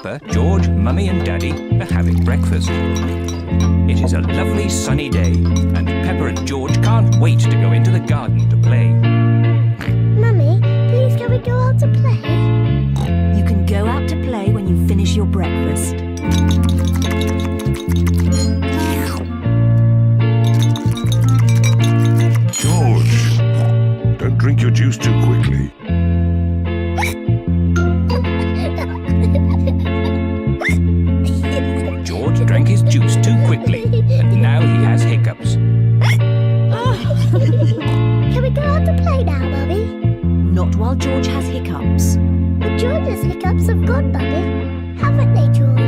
Peppa, George, Mummy and Daddy are having breakfast. It is a lovely sunny day and Peppa and George can't wait to go into the garden to play. Mummy, please can we go out to play? You can go out to play when you finish your breakfast. George, don't drink your juice too quickly. George drank his juice too quickly and now he has hiccups. Can we go out to play now, Mummy? Not while George has hiccups. But George's hiccups have gone, Mummy. Haven't they, George?